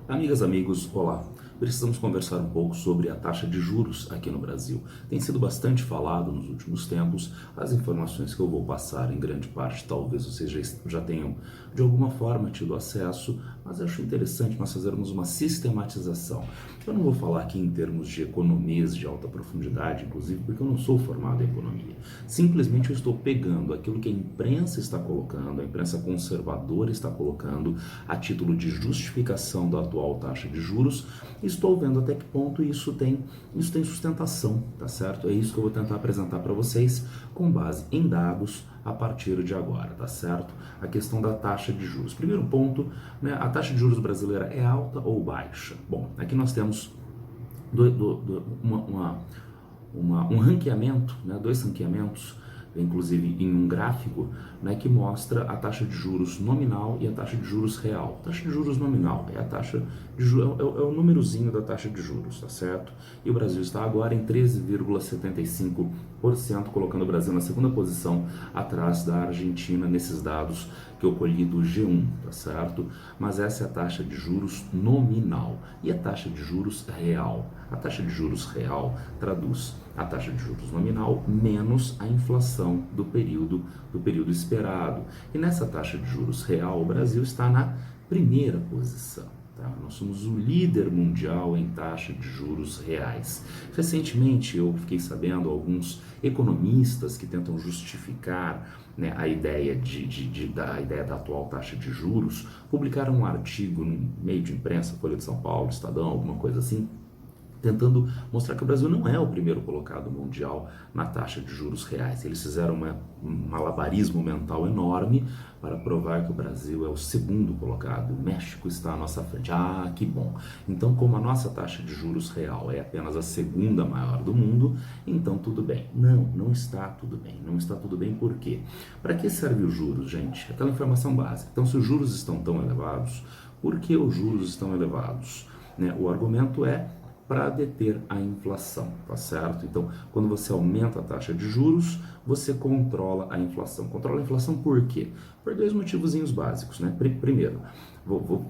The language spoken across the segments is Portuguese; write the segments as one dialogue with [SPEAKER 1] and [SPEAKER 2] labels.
[SPEAKER 1] Amigas, amigos, olá. Precisamos conversar um pouco sobre a taxa de juros aqui no Brasil. Tem sido bastante falado nos últimos tempos. As informações que eu vou passar, em grande parte, talvez vocês já tenham de alguma forma tido acesso, mas acho interessante nós fazermos uma sistematização. Eu não vou falar aqui em termos de economias de alta profundidade, inclusive, porque eu não sou formado em economia. Simplesmente eu estou pegando aquilo que a imprensa está colocando, a imprensa conservadora está colocando, a título de justificação da atual taxa de juros. Estou vendo até que ponto isso tem sustentação, tá certo? É isso que eu vou tentar apresentar para vocês com base em dados a partir de agora, tá certo? A questão da taxa de juros. Primeiro ponto, né, a taxa de juros brasileira é alta ou baixa? Bom, aqui nós temos um ranqueamento, né, dois ranqueamentos, inclusive em um gráfico, né, que mostra a taxa de juros nominal e a taxa de juros real. A taxa de juros nominal é a taxa de juros, é o númerozinho da taxa de juros, tá certo? E o Brasil está agora em 13,75%, colocando o Brasil na segunda posição, atrás da Argentina nesses dados que eu colhi do G1, tá certo? Mas essa é a taxa de juros nominal. E a taxa de juros real? A taxa de juros real traduz a taxa de juros nominal menos a inflação do período esperado. E nessa taxa de juros real, o Brasil está na primeira posição. Tá? Nós somos o líder mundial em taxa de juros reais. Recentemente eu fiquei sabendo alguns economistas que tentam justificar, né, a ideia da atual taxa de juros, publicaram um artigo no meio de imprensa, Folha de São Paulo, Estadão, alguma coisa assim, tentando mostrar que o Brasil não é o primeiro colocado mundial na taxa de juros reais. Eles fizeram um malabarismo mental enorme para provar que o Brasil é o segundo colocado. O México está à nossa frente. Ah, que bom! Então, como a nossa taxa de juros real é apenas a segunda maior do mundo, então tudo bem. Não está tudo bem. Não está tudo bem por quê? Para que serve os juros, gente? Aquela informação básica. Então, se os juros estão tão elevados, por que os juros estão elevados? Né? O argumento é para deter a inflação, tá certo? Então, quando você aumenta a taxa de juros, você controla a inflação. Controla a inflação por quê? Por dois motivozinhos básicos, né? Primeiro,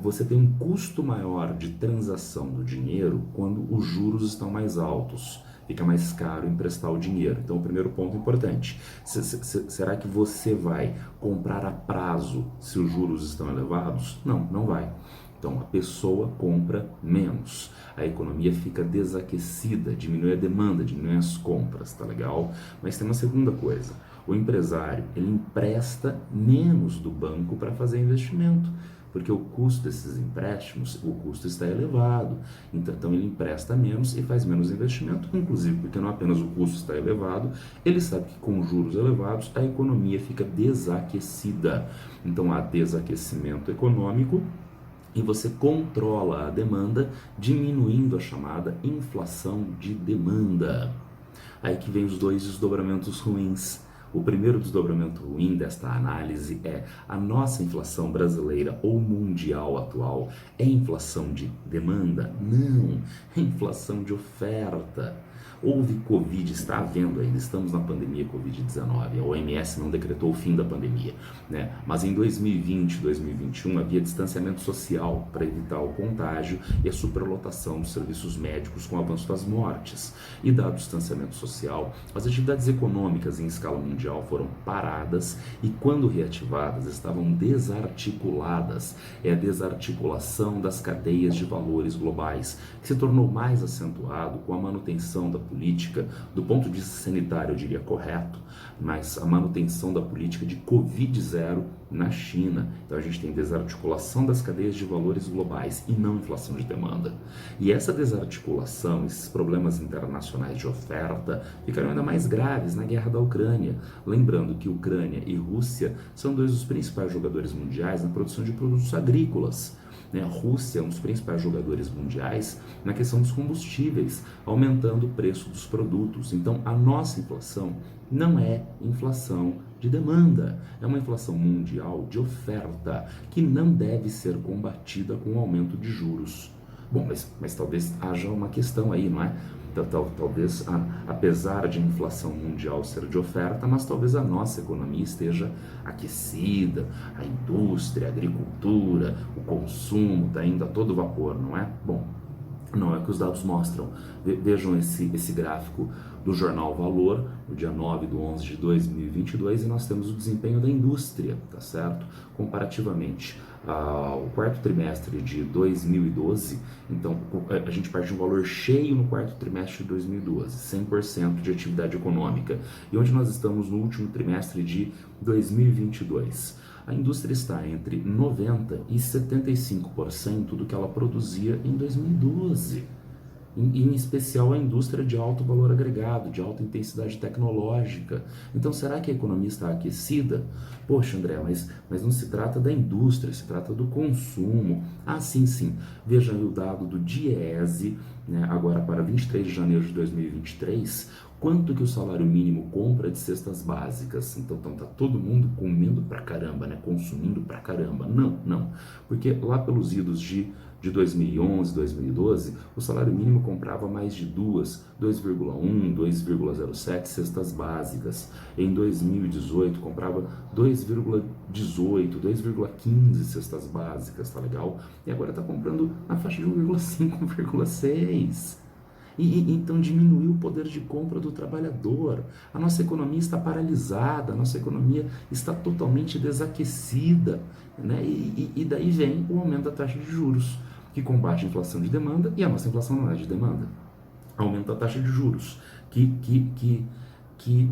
[SPEAKER 1] você tem um custo maior de transação do dinheiro quando os juros estão mais altos. Fica mais caro emprestar o dinheiro. Então, o primeiro ponto importante. Será que você vai comprar a prazo se os juros estão elevados? Não vai. Então, a pessoa compra menos, a economia fica desaquecida, diminui a demanda, diminui as compras, tá legal? Mas tem uma segunda coisa, o empresário, ele empresta menos do banco para fazer investimento, porque o custo desses empréstimos, o custo está elevado, então ele empresta menos e faz menos investimento, inclusive porque não apenas o custo está elevado, ele sabe que com juros elevados a economia fica desaquecida, então há desaquecimento econômico, e você controla a demanda, diminuindo a chamada inflação de demanda. Aí que vem os dois desdobramentos ruins. O primeiro desdobramento ruim desta análise é a nossa inflação brasileira ou mundial atual é inflação de demanda? Não, é inflação de oferta. Houve Covid, está havendo ainda, estamos na pandemia Covid-19, a OMS não decretou o fim da pandemia, né? Mas em 2020, 2021 havia distanciamento social para evitar o contágio e a superlotação dos serviços médicos com o avanço das mortes. E dado o distanciamento social, as atividades econômicas em escala mundial foram paradas e quando reativadas estavam desarticuladas. É a desarticulação das cadeias de valores globais, que se tornou mais acentuado com a manutenção da política, do ponto de vista sanitário eu diria correto, mas a manutenção da política de Covid-0 na China. Então a gente tem desarticulação das cadeias de valores globais e não inflação de demanda. E essa desarticulação, esses problemas internacionais de oferta, ficaram ainda mais graves na guerra da Ucrânia. Lembrando que Ucrânia e Rússia são dois dos principais jogadores mundiais na produção de produtos agrícolas. A Rússia é um dos principais jogadores mundiais na questão dos combustíveis, aumentando o preço dos produtos. Então, a nossa inflação não é inflação de demanda, é uma inflação mundial de oferta, que não deve ser combatida com o aumento de juros. Bom, mas talvez haja uma questão aí, não é? Talvez, apesar de a inflação mundial ser de oferta, mas talvez a nossa economia esteja aquecida, a indústria, a agricultura, o consumo está indo a todo vapor, não é? Bom, não é o que os dados mostram. Vejam esse gráfico do jornal Valor, no dia 9/11/2022, e nós temos o desempenho da indústria, tá certo? Comparativamente ao quarto trimestre de 2012, então a gente parte de um valor cheio no quarto trimestre de 2012, 100% de atividade econômica. E onde nós estamos no último trimestre de 2022? A indústria está entre 90% e 75% do que ela produzia em 2012. Em especial a indústria de alto valor agregado, de alta intensidade tecnológica. Então, será que a economia está aquecida? Poxa, André, mas não se trata da indústria, se trata do consumo. Ah, sim, sim. Veja aí o dado do DIEESE, né, agora para 23 de janeiro de 2023, quanto que o salário mínimo compra de cestas básicas. Então tá todo mundo comendo pra caramba, né? Consumindo pra caramba. Não. Porque lá pelos idos de 2011, 2012, o salário mínimo comprava mais de 2,1, 2,07 cestas básicas. Em 2018, comprava 2,18, 2,15 cestas básicas, tá legal? E agora tá comprando na faixa de 1,5, 1,6. Então diminuiu o poder de compra do trabalhador. A nossa economia está paralisada, a nossa economia está totalmente desaquecida, né? E daí vem o aumento da taxa de juros, que combate a inflação de demanda, e a nossa inflação não é de demanda. Aumenta a taxa de juros, que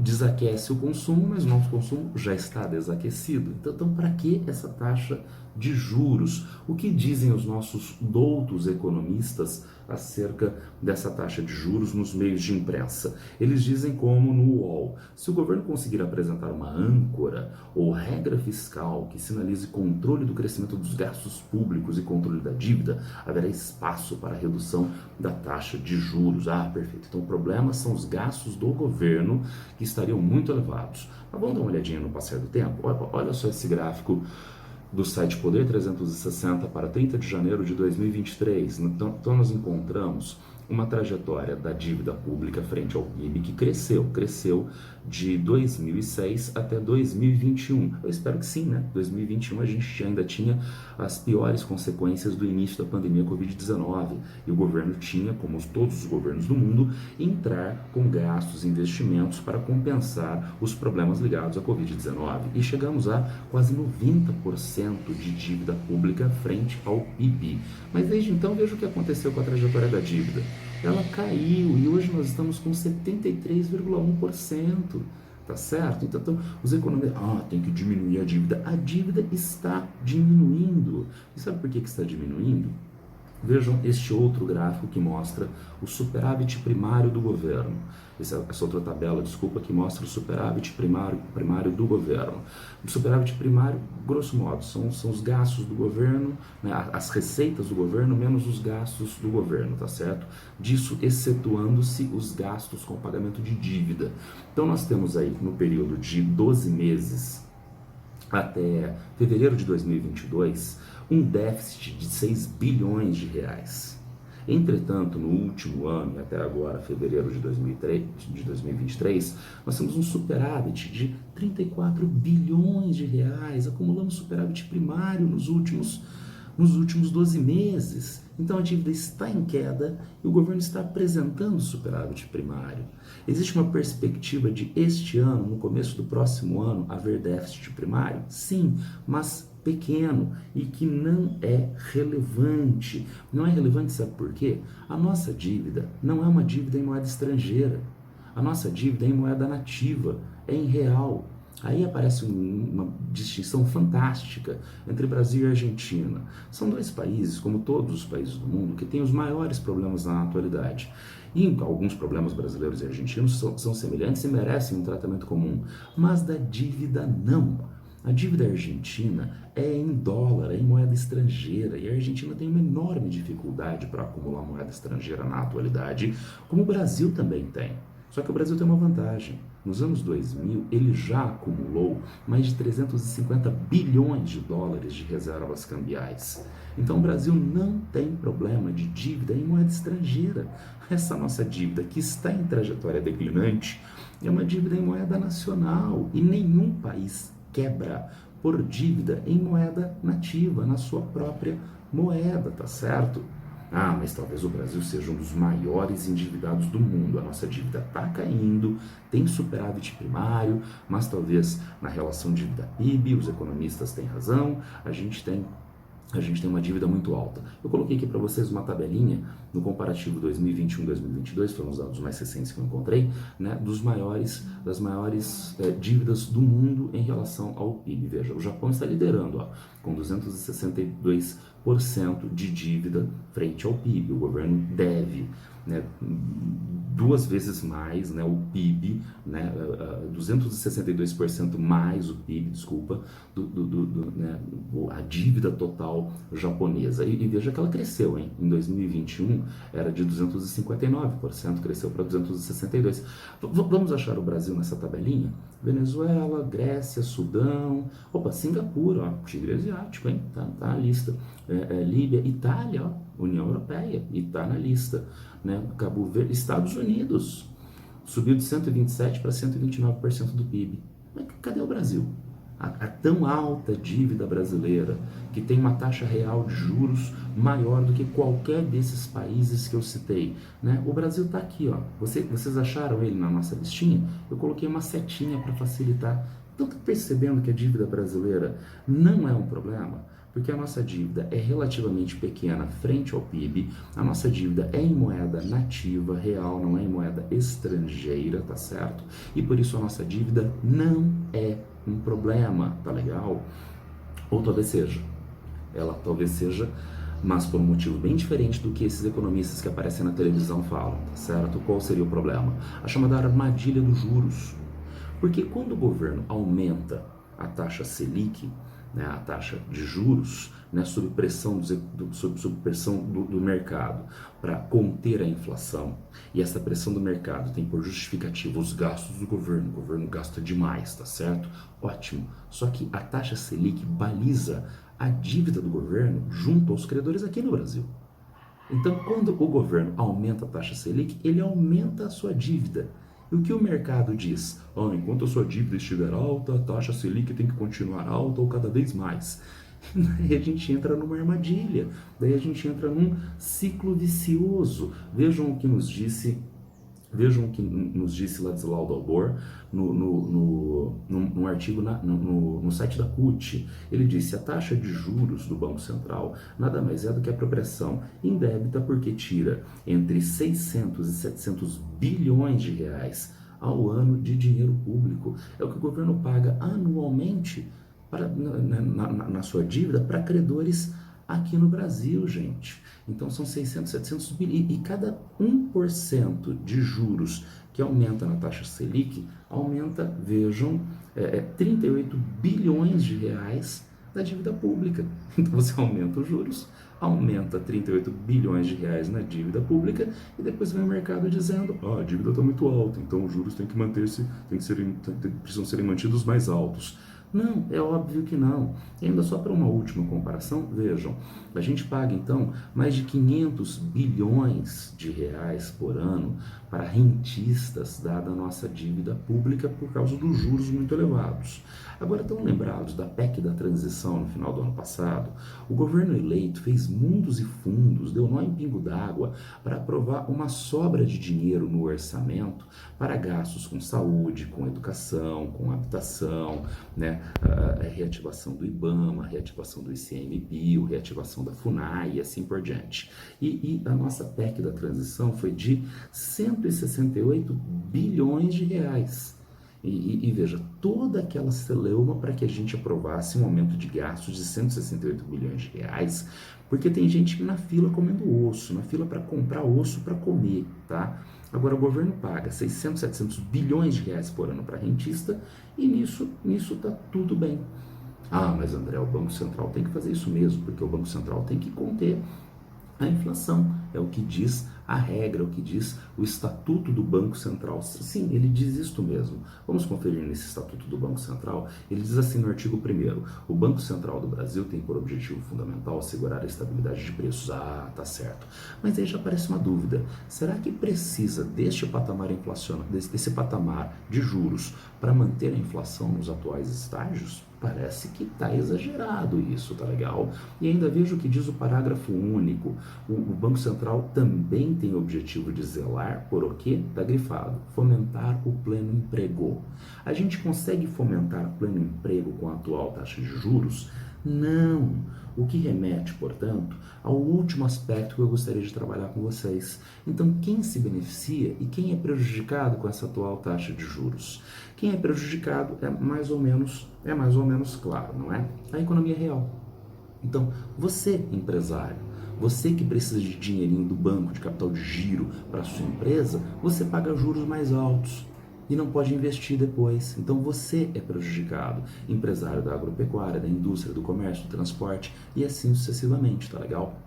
[SPEAKER 1] desaquece o consumo, mas o nosso consumo já está desaquecido. Então para que essa taxa de juros? O que dizem os nossos doutos economistas acerca dessa taxa de juros nos meios de imprensa? Eles dizem como no UOL: se o governo conseguir apresentar uma âncora ou regra fiscal que sinalize controle do crescimento dos gastos públicos e controle da dívida, haverá espaço para a redução da taxa de juros. Ah, perfeito. Então o problema são os gastos do governo, que estariam muito elevados. Mas vamos dar uma olhadinha no passar do tempo? Olha só esse gráfico do site Poder 360 para 30 de janeiro de 2023. Então nós encontramos uma trajetória da dívida pública frente ao PIB que cresceu de 2006 até 2021. Eu espero que sim, né? 2021 a gente ainda tinha as piores consequências do início da pandemia Covid-19 e o governo tinha, como todos os governos do mundo, entrar com gastos e investimentos para compensar os problemas ligados à Covid-19 e chegamos a quase 90% de dívida pública frente ao PIB. Mas desde então veja o que aconteceu com a trajetória da dívida. Ela caiu e hoje nós estamos com 73,1%, tá certo? Então os economistas, tem que diminuir a dívida. A dívida está diminuindo. E sabe por que está diminuindo? Vejam este outro gráfico que mostra o superávit primário do governo. Essa outra tabela, desculpa, que mostra o superávit primário do governo. O superávit primário, grosso modo, são os gastos do governo, né, as receitas do governo menos os gastos do governo, tá certo? Disso excetuando-se os gastos com pagamento de dívida. Então nós temos aí, no período de 12 meses até fevereiro de 2022, um déficit de 6 bilhões de reais. Entretanto, no último ano, até agora, fevereiro de 2023, nós temos um superávit de 34 bilhões de reais, acumulamos superávit primário nos últimos 12 meses. Então a dívida está em queda e o governo está apresentando superávit primário. Existe uma perspectiva de este ano, no começo do próximo ano, haver déficit primário? Sim, mas pequeno e que não é relevante. Não é relevante, sabe por quê? A nossa dívida não é uma dívida em moeda estrangeira. A nossa dívida é em moeda nativa, é em real. Aí aparece uma distinção fantástica entre Brasil e Argentina. São dois países, como todos os países do mundo, que têm os maiores problemas na atualidade. E alguns problemas brasileiros e argentinos são semelhantes e merecem um tratamento comum. Mas da dívida, não. A dívida argentina é em dólar, é em moeda estrangeira, e a Argentina tem uma enorme dificuldade para acumular moeda estrangeira na atualidade, como o Brasil também tem. Só que o Brasil tem uma vantagem. nos anos 2000, ele já acumulou mais de 350 bilhões de dólares de reservas cambiais. Então o Brasil não tem problema de dívida em moeda estrangeira. Essa nossa dívida, que está em trajetória declinante, é uma dívida em moeda nacional e nenhum país quebra por dívida em moeda nativa, na sua própria moeda, tá certo? Ah, mas talvez o Brasil seja um dos maiores endividados do mundo. A nossa dívida está caindo, tem superávit primário, mas talvez na relação dívida-PIB, os economistas têm razão, a gente tem uma dívida muito alta. Eu coloquei aqui para vocês uma tabelinha no comparativo 2021-2022, foram os dados mais recentes que eu encontrei, né, das maiores dívidas do mundo em relação ao PIB. Veja, o Japão está liderando, ó, com 262% de dívida frente ao PIB. O governo deve, né, 2 vezes mais, né, o PIB, né, 262% mais o PIB, desculpa, né, a dívida total japonesa. E veja que ela cresceu, hein? Em 2021 era de 259%, cresceu para 262%. Vamos achar o Brasil nessa tabelinha? Venezuela, Grécia, Sudão, Singapura, ó, tigre asiático, hein? Tá na lista. Líbia, Itália, ó, União Europeia, e tá na lista, né? Cabo Verde, Estados Unidos, subiu de 127% para 129% do PIB. Mas cadê o Brasil? A tão alta dívida brasileira, que tem uma taxa real de juros maior do que qualquer desses países que eu citei, né? O Brasil está aqui, ó. Vocês acharam ele na nossa listinha? Eu coloquei uma setinha para facilitar. Então, tá percebendo que a dívida brasileira não é um problema? Porque a nossa dívida é relativamente pequena frente ao PIB, a nossa dívida é em moeda nativa, real, não é em moeda estrangeira, tá certo? E por isso a nossa dívida não é um problema, tá legal? Ou talvez seja, mas por um motivo bem diferente do que esses economistas que aparecem na televisão falam, tá certo? Qual seria o problema? A chamada armadilha dos juros. Porque quando o governo aumenta a taxa Selic, né, a taxa de juros, né, sob pressão do mercado para conter a inflação, e essa pressão do mercado tem por justificativa os gastos do governo, o governo gasta demais, tá certo? Ótimo, só que a taxa Selic baliza a dívida do governo junto aos credores aqui no Brasil. Então, quando o governo aumenta a taxa Selic, ele aumenta a sua dívida. E o que o mercado diz? Enquanto a sua dívida estiver alta, a taxa Selic tem que continuar alta ou cada vez mais. Daí a gente entra numa armadilha, daí a gente entra num ciclo vicioso. Vejam o que nos disse Ladislau Dalbor num artigo no site da CUT. Ele disse: a taxa de juros do Banco Central nada mais é do que a propressão indébita, porque tira entre 600 e 700 bilhões de reais ao ano de dinheiro público. É o que o governo paga anualmente na sua dívida para credores aqui no Brasil, gente. Então são 600, 700 bilhões. E cada 1% de juros que aumenta na taxa Selic, aumenta, vejam, 38 bilhões de reais da dívida pública. Então você aumenta os juros, aumenta 38 bilhões de reais na dívida pública, e depois vem o mercado dizendo: a dívida está muito alta, então os juros têm que manter-se, precisam serem mantidos mais altos. Não, é óbvio que não. E ainda só para uma última comparação, vejam, a gente paga então mais de 500 bilhões de reais por ano para rentistas, dada a nossa dívida pública por causa dos juros muito elevados. Agora, estão lembrados da PEC da transição no final do ano passado? O governo eleito fez mundos e fundos, deu nó em pingo d'água para aprovar uma sobra de dinheiro no orçamento para gastos com saúde, com educação, com habitação, né? A reativação do IBAMA, a reativação do ICMBio, reativação da FUNAI e assim por diante. E a nossa PEC da transição foi de 168 bilhões de reais. E veja, toda aquela celeuma para que a gente aprovasse um aumento de gastos de 168 bilhões de reais, porque tem gente na fila comendo osso, na fila para comprar osso para comer, tá? Agora o governo paga 600, 700 bilhões de reais por ano para rentista, e nisso tá tudo bem. Mas André, o Banco Central tem que fazer isso mesmo, porque o Banco Central tem que conter A inflação é o que diz a regra, é o que diz o Estatuto do Banco Central. Sim, ele diz isto mesmo. Vamos conferir nesse Estatuto do Banco Central. Ele diz assim no artigo 1º: o Banco Central do Brasil tem por objetivo fundamental assegurar a estabilidade de preços. Ah, tá certo. Mas aí já aparece uma dúvida. Será que precisa deste patamar inflacionário, desse patamar de juros para manter a inflação nos atuais estágios? Parece que está exagerado isso, tá legal? E ainda vejo o que diz o parágrafo único. O Banco Central também tem o objetivo de zelar por o quê? Está grifado: fomentar o pleno emprego. A gente consegue fomentar pleno emprego com a atual taxa de juros? Não. O que remete, portanto, ao último aspecto que eu gostaria de trabalhar com vocês. Então, quem se beneficia e quem é prejudicado com essa atual taxa de juros? Quem é prejudicado é mais ou menos claro, não é? A economia real. Então, você, empresário, você que precisa de dinheirinho do banco, de capital de giro para a sua empresa, você paga juros mais altos e não pode investir depois. Então você é prejudicado, empresário da agropecuária, da indústria, do comércio, do transporte e assim sucessivamente, tá legal?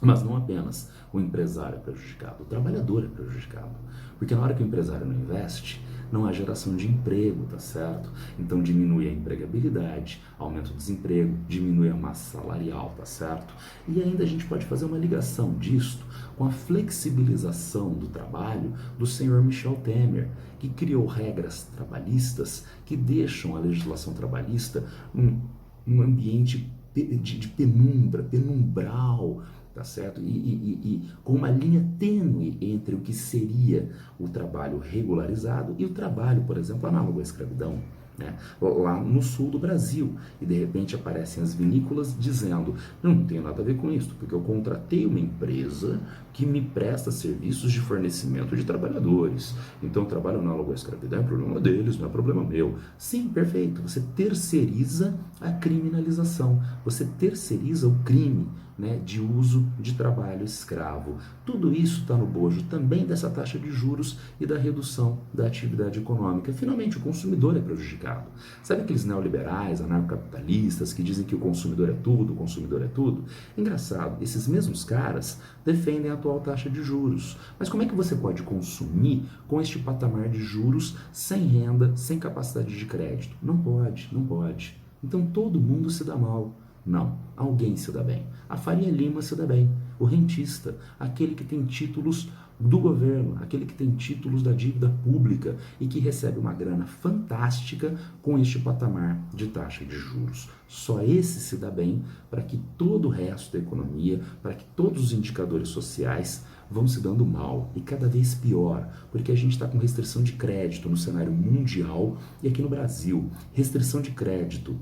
[SPEAKER 1] Mas não apenas o empresário é prejudicado, o trabalhador é prejudicado. Porque na hora que o empresário não investe, não há geração de emprego, tá certo? Então diminui a empregabilidade, aumenta o desemprego, diminui a massa salarial, tá certo? E ainda a gente pode fazer uma ligação disto com a flexibilização do trabalho do senhor Michel Temer, que criou regras trabalhistas que deixam a legislação trabalhista um ambiente de penumbra, penumbral, tá certo? E com uma linha tênue entre o que seria o trabalho regularizado e o trabalho, por exemplo, análogo à escravidão, né? Lá no sul do Brasil. E de repente aparecem as vinícolas dizendo: não tem nada a ver com isso, porque eu contratei uma empresa que me presta serviços de fornecimento de trabalhadores. Então, o trabalho análogo à escravidão é problema deles, não é problema meu. Sim, perfeito. Você terceiriza a criminalização, você terceiriza o crime, né, de uso de trabalho escravo. Tudo isso está no bojo também dessa taxa de juros e da redução da atividade econômica. Finalmente, o consumidor é prejudicado. Sabe aqueles neoliberais, anarcocapitalistas que dizem que o consumidor é tudo, o consumidor é tudo? Engraçado, esses mesmos caras defendem a atual taxa de juros. Mas como é que você pode consumir com este patamar de juros sem renda, sem capacidade de crédito? Não pode, não pode. Então todo mundo se dá mal. Não, alguém se dá bem. A Faria Lima se dá bem. O rentista, aquele que tem títulos do governo, aquele que tem títulos da dívida pública e que recebe uma grana fantástica com este patamar de taxa de juros. Só esse se dá bem para que todo o resto da economia, para que todos os indicadores sociais vão se dando mal e cada vez pior, porque a gente está com restrição de crédito no cenário mundial e aqui no Brasil. Restrição de crédito.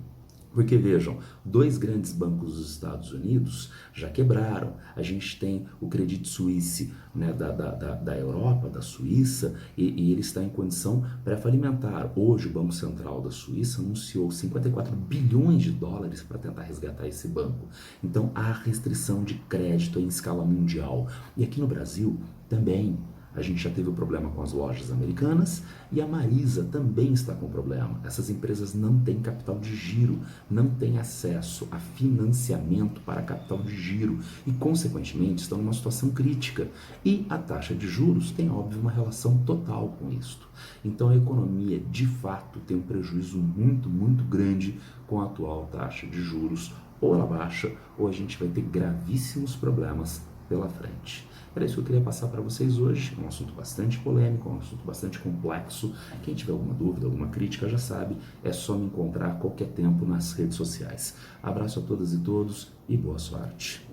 [SPEAKER 1] Porque vejam, dois grandes bancos dos Estados Unidos já quebraram. A gente tem o Credit Suisse, né, da Europa, da Suíça, e ele está em condição pré-falimentar. Hoje o Banco Central da Suíça anunciou 54 bilhões de dólares para tentar resgatar esse banco. Então há restrição de crédito em escala mundial. E aqui no Brasil também. A gente já teve o problema com as lojas americanas e a Marisa também está com problema. Essas empresas não têm capital de giro, não têm acesso a financiamento para capital de giro e, consequentemente, estão numa situação crítica. E a taxa de juros tem, óbvio, uma relação total com isto. Então, a economia, de fato, tem um prejuízo muito, muito grande com a atual taxa de juros. Ou ela baixa, ou a gente vai ter gravíssimos problemas pela frente. Era isso que eu queria passar para vocês hoje. É um assunto bastante polêmico, é um assunto bastante complexo. Quem tiver alguma dúvida, alguma crítica, já sabe, é só me encontrar a qualquer tempo nas redes sociais. Abraço a todas e todos e boa sorte.